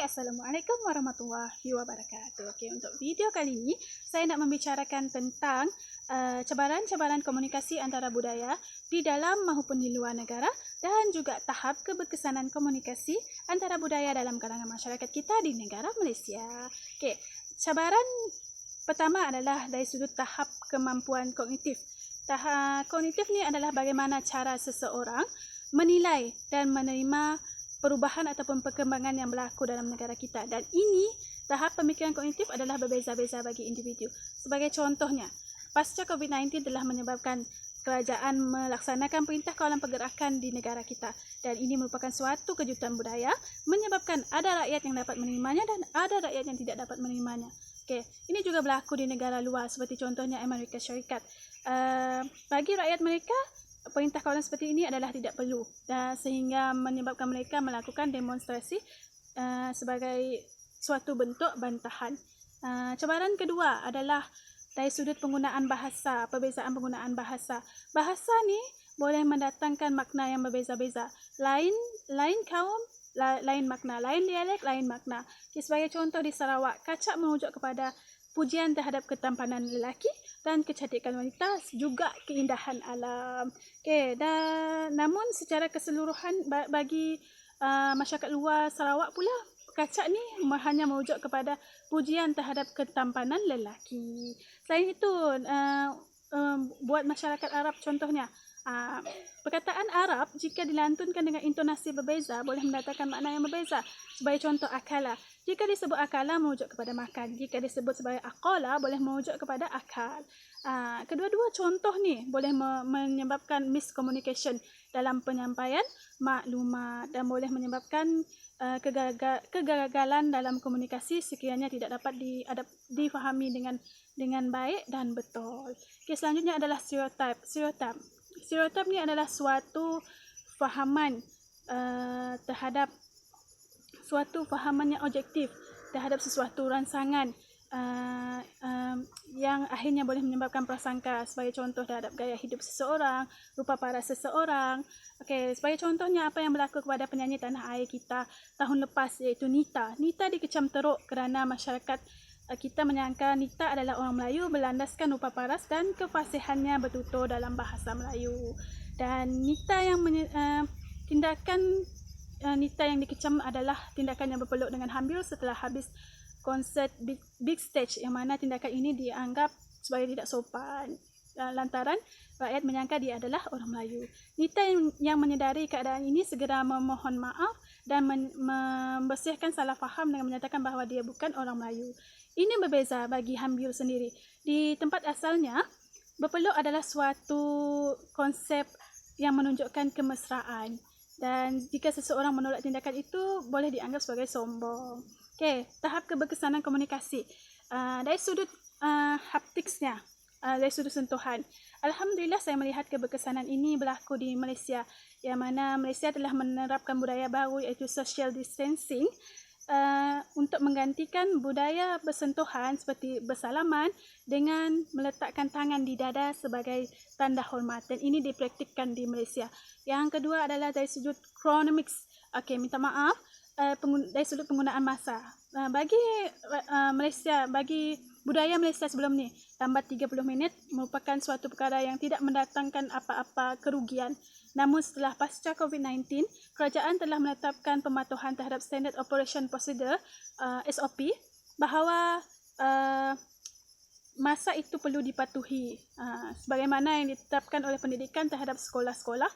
Assalamualaikum warahmatullahi wabarakatuh. Okey, untuk video kali ini saya nak membicarakan tentang cabaran-cabaran komunikasi antara budaya di dalam maupun di luar negara dan juga tahap keberkesanan komunikasi antara budaya dalam kalangan masyarakat kita di negara Malaysia. Okey, cabaran pertama adalah dari sudut tahap kemampuan kognitif. Tahap kognitif ni adalah bagaimana cara seseorang menilai dan menerima perubahan ataupun perkembangan yang berlaku dalam negara kita, dan ini tahap pemikiran kognitif adalah berbeza-beza bagi individu. Sebagai contohnya, pasca COVID-19 telah menyebabkan kerajaan melaksanakan perintah kawalan pergerakan di negara kita, dan ini merupakan suatu kejutan budaya menyebabkan ada rakyat yang dapat menerimanya dan ada rakyat yang tidak dapat menerimanya. Okey, ini juga berlaku di negara luar seperti contohnya Amerika Syarikat. Bagi rakyat mereka, perintah kawalan seperti ini adalah tidak perlu, dan sehingga menyebabkan mereka melakukan demonstrasi sebagai suatu bentuk bantahan. Cabaran kedua adalah dari sudut penggunaan bahasa, perbezaan penggunaan bahasa. Bahasa ni boleh mendatangkan makna yang berbeza-beza. Lain kaum, lain makna, lain dialek, lain makna. Okay, sebagai contoh di Sarawak, kacak merujuk kepada pujian terhadap ketampanan lelaki dan kecantikan wanita, juga keindahan alam. Okey, dan namun secara keseluruhan bagi masyarakat luar Sarawak pula, kacak ni hanya merujuk kepada pujian terhadap ketampanan lelaki. Selain itu, buat masyarakat Arab contohnya, perkataan Arab jika dilantunkan dengan intonasi berbeza boleh mendatangkan makna yang berbeza. Sebagai contoh, akala. Jika disebut akala merujuk kepada makan. Jika disebut sebagai aqala boleh merujuk kepada akal. Kedua-dua contoh ni boleh menyebabkan miscommunication dalam penyampaian maklumat dan boleh menyebabkan kegagalan dalam komunikasi sekiranya tidak dapat difahami dengan baik dan betul. Okay, selanjutnya adalah stereotip. Stereotip ni adalah suatu fahaman terhadap suatu fahaman yang objektif terhadap sesuatu rangsangan yang akhirnya boleh menyebabkan prasangka. Sebagai contoh, terhadap gaya hidup seseorang, rupa paras seseorang. Okey, sebagai contohnya apa yang berlaku kepada penyanyi tanah air kita tahun lepas, iaitu Nita. Nita dikecam teruk kerana masyarakat kita menyangka Nita adalah orang Melayu berlandaskan rupa paras dan kefasihannya bertutur dalam bahasa Melayu. Dan Nita yang Nita yang dikecam adalah tindakan yang berpeluk dengan hambil setelah habis konsert big stage, yang mana tindakan ini dianggap sebagai tidak sopan lantaran rakyat menyangka dia adalah orang Melayu. Nita yang menyedari keadaan ini segera memohon maaf dan membersihkan salah faham dengan menyatakan bahawa dia bukan orang Melayu. Ini berbeza bagi hambil sendiri. Di tempat asalnya, berpeluk adalah suatu konsep yang menunjukkan kemesraan. Dan jika seseorang menolak tindakan itu, boleh dianggap sebagai sombong. Okey, tahap keberkesanan komunikasi. Dari sudut haptiksnya, dari sudut sentuhan. Alhamdulillah saya melihat keberkesanan ini berlaku di Malaysia, yang mana Malaysia telah menerapkan budaya baru iaitu social distancing untuk menggantikan budaya bersentuhan seperti bersalaman dengan meletakkan tangan di dada sebagai tanda hormat, dan ini dipraktikkan di Malaysia. Yang kedua adalah dari sudut chronomics. Okey, minta maaf, dari sudut penggunaan masa. Bagi Malaysia, bagi budaya Malaysia sebelum ni, lambat 30 minit merupakan suatu perkara yang tidak mendatangkan apa-apa kerugian. Namun setelah pasca COVID-19, kerajaan telah menetapkan pematuhan terhadap Standard Operation Procedure SOP, bahawa masa itu perlu dipatuhi. Sebagaimana yang ditetapkan oleh pendidikan terhadap sekolah-sekolah,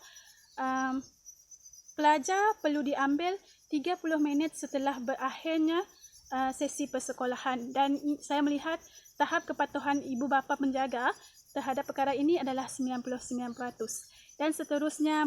pelajar perlu diambil 30 minit setelah berakhirnya sesi persekolahan, dan saya melihat tahap kepatuhan ibu bapa penjaga terhadap perkara ini adalah 99%. Dan seterusnya,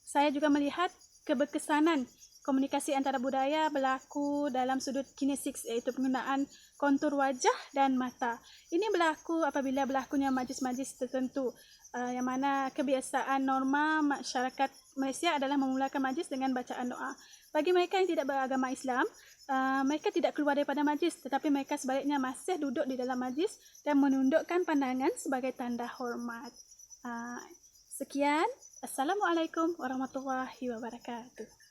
saya juga melihat keberkesanan komunikasi antara budaya berlaku dalam sudut kinesiks, iaitu penggunaan kontur wajah dan mata. Ini berlaku apabila berlakunya majlis-majlis tertentu, yang mana kebiasaan norma masyarakat Malaysia adalah memulakan majlis dengan bacaan doa. Bagi mereka yang tidak beragama Islam, mereka tidak keluar daripada majlis, tetapi mereka sebaliknya masih duduk di dalam majlis dan menundukkan pandangan sebagai tanda hormat. Sekian. Assalamualaikum warahmatullahi wabarakatuh.